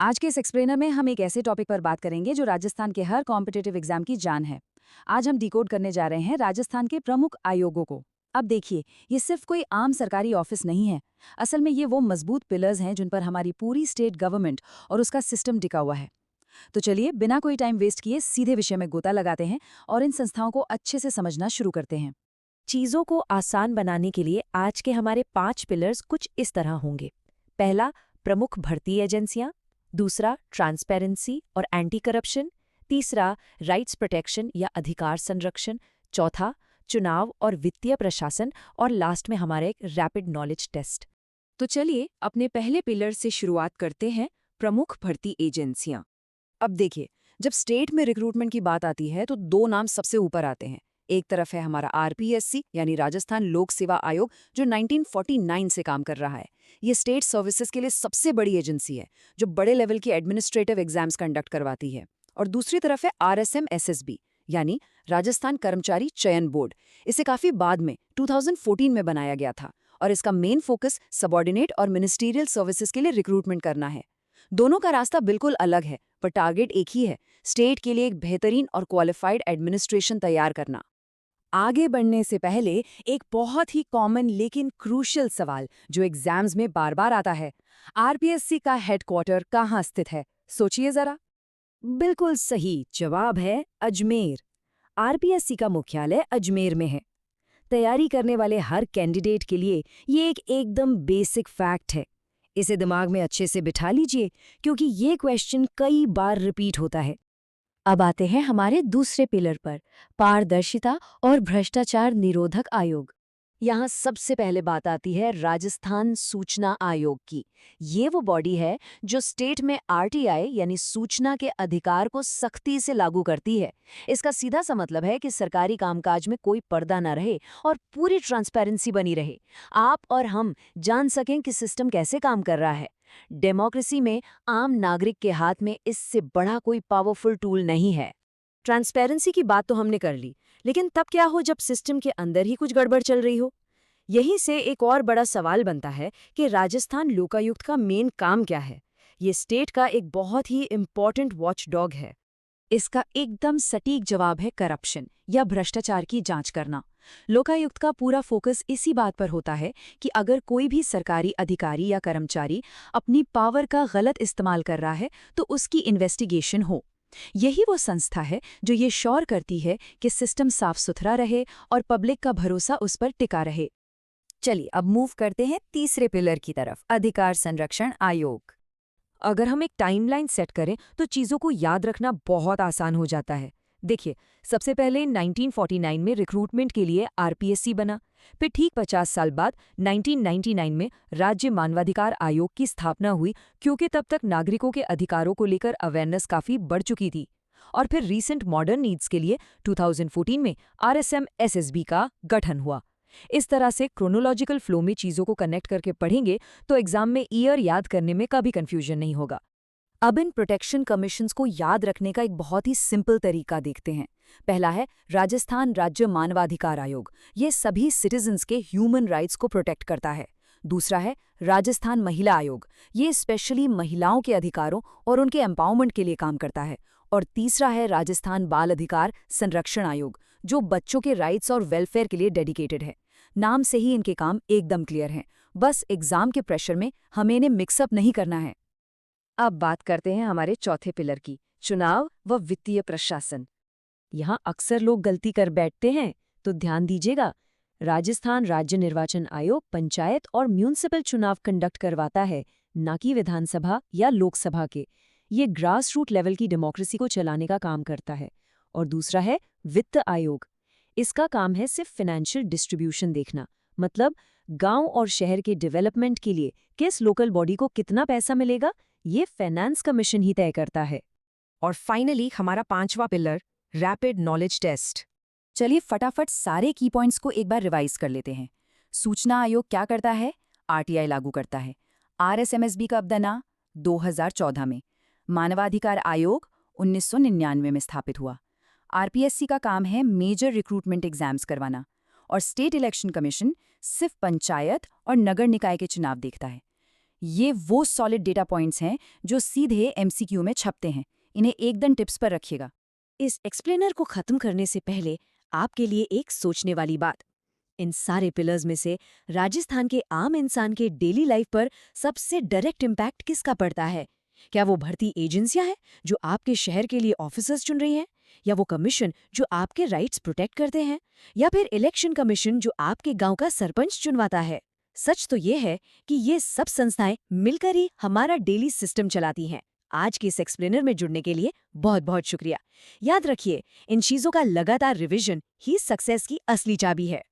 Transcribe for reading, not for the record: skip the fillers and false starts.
आज के इस एक्सप्लेनर में हम एक ऐसे टॉपिक पर बात करेंगे जो राजस्थान के हर कॉम्पिटिटिव एग्जाम की जान है। आज हम डिकोड करने जा रहे हैं राजस्थान के प्रमुख आयोगों को। अब देखिए, ये सिर्फ कोई आम सरकारी ऑफिस नहीं है। असल में ये वो मजबूत पिलर्स हैं जिन पर हमारी पूरी स्टेट गवर्नमेंट और उसका सिस्टम टिका हुआ है। तो चलिए, बिना कोई टाइम वेस्ट किए सीधे विषय में गोता लगाते हैं और इन संस्थाओं को अच्छे से समझना शुरू करते हैं। चीजों को आसान बनाने के लिए आज के हमारे 5 पिलर्स कुछ इस तरह होंगे। पहला, प्रमुख भर्ती एजेंसियां। दूसरा, ट्रांसपेरेंसी और एंटी करप्शन। तीसरा, राइट्स प्रोटेक्शन या अधिकार संरक्षण। चौथा, चुनाव और वित्तीय प्रशासन। और लास्ट में हमारा एक रैपिड नॉलेज टेस्ट। तो चलिए अपने पहले पिलर से शुरुआत करते हैं, प्रमुख भर्ती एजेंसियां। अब देखिए, जब स्टेट में रिक्रूटमेंट की बात आती है तो दो नाम सबसे ऊपर आते हैं। एक तरफ है हमारा आरपीएससी यानी राजस्थान लोक सेवा आयोग, जो 1949 से काम कर रहा है। ये स्टेट सर्विसेज के लिए सबसे बड़ी एजेंसी है जो बड़े लेवल की एडमिनिस्ट्रेटिव एग्जाम्स कंडक्ट करवाती है। और दूसरी तरफ है आरएसएम-एसएसबी यानी राजस्थान कर्मचारी चयन बोर्ड। इसे काफी बाद में 2014 में बनाया गया था और इसका मेन फोकस सबॉर्डिनेट और मिनिस्ट्रियल सर्विसेज के लिए रिक्रूटमेंट करना है। दोनों का रास्ता बिल्कुल अलग है, पर टारगेट एक ही है, स्टेट के लिए एक बेहतरीन और क्वालिफाइड एडमिनिस्ट्रेशन तैयार करना। आगे बढ़ने से पहले एक बहुत ही कॉमन लेकिन क्रूशियल सवाल जो एग्जाम्स में बार बार आता है, आरपीएससी का हेडक्वार्टर कहाँ स्थित है? सोचिए जरा। बिल्कुल सही जवाब है अजमेर। आरपीएससी का मुख्यालय अजमेर में है। तैयारी करने वाले हर कैंडिडेट के लिए ये एक एकदम बेसिक फैक्ट है। इसे दिमाग में अच्छे से बिठा लीजिए, क्योंकि ये क्वेश्चन कई बार रिपीट होता है। अब आते हैं हमारे दूसरे पिलर पर, पारदर्शिता और भ्रष्टाचार निरोधक आयोग। यहाँ सबसे पहले बात आती है राजस्थान सूचना आयोग की। ये वो बॉडी है जो स्टेट में आरटीआई यानी सूचना के अधिकार को सख्ती से लागू करती है। इसका सीधा सा मतलब है कि सरकारी कामकाज में कोई पर्दा न रहे और पूरी ट्रांसपेरेंसी बनी रहे। आप और हम जान सकें कि सिस्टम कैसे काम कर रहा है। डेमोक्रेसी में आम नागरिक के हाथ में इससे बड़ा कोई पावरफुल टूल नहीं है। ट्रांसपेरेंसी की बात तो हमने कर ली, लेकिन तब क्या हो जब सिस्टम के अंदर ही कुछ गड़बड़ चल रही हो? यहीं से एक और बड़ा सवाल बनता है कि राजस्थान लोकायुक्त का मेन काम क्या है। ये स्टेट का एक बहुत ही इम्पॉर्टेंट वॉचडॉग है। इसका एकदम सटीक जवाब है करप्शन या भ्रष्टाचार की जांच करना। लोकायुक्त का पूरा फोकस इसी बात पर होता है कि अगर कोई भी सरकारी अधिकारी या कर्मचारी अपनी पावर का गलत इस्तेमाल कर रहा है तो उसकी इन्वेस्टिगेशन हो। यही वो संस्था है जो ये श्योर करती है कि सिस्टम साफ सुथरा रहे और पब्लिक का भरोसा उस पर टिका रहे। चलिए अब मूव करते हैं तीसरे पिलर की तरफ, अधिकार संरक्षण आयोग। अगर हम एक टाइमलाइन सेट करें तो चीज़ों को याद रखना बहुत आसान हो जाता है। देखिए, सबसे पहले 1949 में रिक्रूटमेंट के लिए आरपीएससी बना। फिर ठीक 50 साल बाद 1999 में राज्य मानवाधिकार आयोग की स्थापना हुई, क्योंकि तब तक नागरिकों के अधिकारों को लेकर अवेयरनेस काफ़ी बढ़ चुकी थी। और फिर रीसेंट मॉडर्न नीड्स के लिए 2014 में आरएसएम-एसएसबी का गठन हुआ। इस तरह से क्रोनोलॉजिकल फ्लो में चीज़ों को कनेक्ट करके पढ़ेंगे तो एग्जाम में ईयर याद करने में कभी कंफ्यूजन नहीं होगा। अब इन प्रोटेक्शन कमीशंस को याद रखने का एक बहुत ही सिंपल तरीका देखते हैं। पहला है राजस्थान राज्य मानवाधिकार आयोग। ये सभी सिटीजन्स के ह्यूमन राइट्स को प्रोटेक्ट करता है। दूसरा है राजस्थान महिला आयोग। ये स्पेशली महिलाओं के अधिकारों और उनके एम्पावरमेंट के लिए काम करता है। और तीसरा है राजस्थान बाल अधिकार संरक्षण आयोग, जो बच्चों के राइट्स और वेलफेयर के लिए डेडिकेटेड है। नाम से ही इनके काम एकदम क्लियर हैं। बस एग्जाम के प्रेशर में हमें इन्हें मिक्सअप नहीं करना है। अब बात करते हैं हमारे चौथे पिलर की, चुनाव व वित्तीय प्रशासन। यहाँ अक्सर लोग गलती कर बैठते हैं, तो ध्यान दीजिएगा। राजस्थान राज्य निर्वाचन आयोग पंचायत और म्यूनिसिपल चुनाव कंडक्ट करवाता है, न कि विधानसभा या लोकसभा के। ये ग्रास रूट लेवल की डेमोक्रेसी को चलाने का काम करता है। और दूसरा है वित्त आयोग। इसका काम है सिर्फ फाइनेंशियल डिस्ट्रीब्यूशन देखना, मतलब गांव और शहर के डेवलपमेंट के लिए किस लोकल बॉडी को कितना पैसा मिलेगा, ये फाइनेंस कमीशन ही तय करता है। और फाइनली हमारा पांचवा पिलर, रैपिड नॉलेज टेस्ट। चलिए फटाफट सारे की पॉइंट्स को एक बार रिवाइज कर लेते हैं। सूचना आयोग क्या करता है? आरटीआई लागू करता है। आरएसएमएसबी का अपना 2014 में। मानवाधिकार आयोग 1999 में स्थापित हुआ। आरपीएससी का काम है मेजर रिक्रूटमेंट एग्जाम्स करवाना। और स्टेट इलेक्शन कमीशन सिर्फ पंचायत और नगर निकाय के चुनाव देखता है। ये वो सॉलिड डेटा पॉइंट्स हैं जो सीधे एमसीक्यू में छपते हैं। इन्हें एकदम टिप्स पर रखिएगा। इस एक्सप्लेनर को खत्म करने से पहले आपके लिए एक सोचने वाली बात। इन सारे पिलर्स में से राजस्थान के आम इंसान के डेली लाइफ पर सबसे डायरेक्ट इम्पैक्ट किसका पड़ता है? क्या वो भर्ती एजेंसियां हैं जो आपके शहर के लिए ऑफिसर्स चुन रही हैं? या वो कमीशन जो आपके राइट्स प्रोटेक्ट करते हैं? या फिर इलेक्शन कमीशन जो आपके गांव का सरपंच चुनवाता है? सच तो ये है कि ये सब संस्थाएं मिलकर ही हमारा डेली सिस्टम चलाती हैं। आज के इस एक्सप्लेनर में जुड़ने के लिए बहुत बहुत शुक्रिया। याद रखिए, इन चीजों का लगातार रिवीजन ही सक्सेस की असली चाबी है।